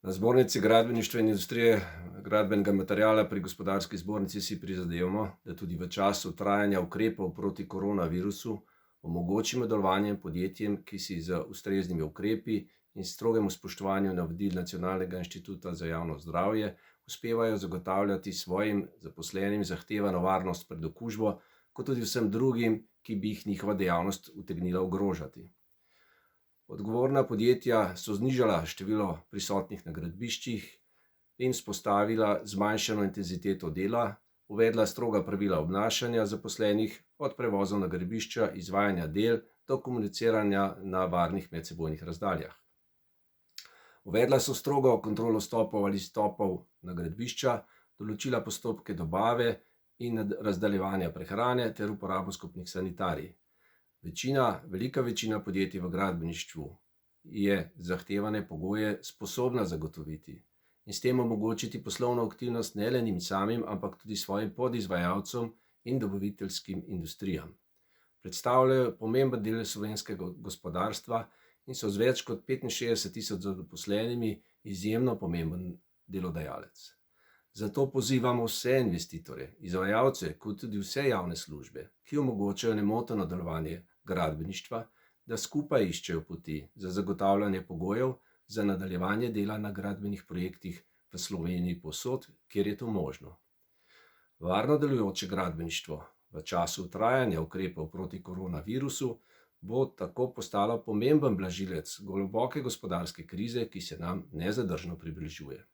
Na Zbornici gradbeništva in industrije gradbenega materiala pri Gospodarski zbornici si prizadevamo, da tudi v času trajanja ukrepov proti koronavirusu omogočimo delovanje podjetjem, ki si z ustreznimi ukrepi in strogemu spoštovanju navodil Nacionalnega inštituta za javno zdravje uspevajo zagotavljati svojim zaposlenim zahtevano varnost pred okužbo, kot tudi vsem drugim, ki bi jih njihova dejavnost utegnila ogrožati. Odgovorna podjetja so znižala število prisotnih na gradbiščih in vzpostavila zmanjšano intenziteto dela, uvedla stroga pravila obnašanja zaposlenih, od prevozov na gradbišča, izvajanja del do komuniciranja na varnih medsebojnih razdaljah. Uvedla so strogo kontrolo vstopov ali izstopov na gradbišča, določila postopke dobave in razdaljevanja prehrane ter uporabo skupnih sanitarij. Velika večina podjetij v gradbeništvu je zahtevane pogoje sposobna zagotoviti in s tem omogočiti poslovno aktivnost ne le njim samim, ampak tudi svojim podizvajalcem in dobaviteljskim industrijam. Predstavljajo pomemben del slovenskega gospodarstva in so z več kot 65.000 zaposlenimi izjemno pomemben delodajalec. Zato pozivamo vse investitorje, izvajalce, kot tudi vse javne službe, ki omogočajo nemoteno delovanje gradbeništva, da skupaj iščejo poti za zagotavljanje pogojev za nadaljevanje dela na gradbenih projektih v Sloveniji povsod, kjer je to možno. Varno delujoče gradbeništvo v času trajanja ukrepov proti koronavirusu bo tako postalo pomemben blažilec globoke gospodarske krize, ki se nam nezadržno približuje.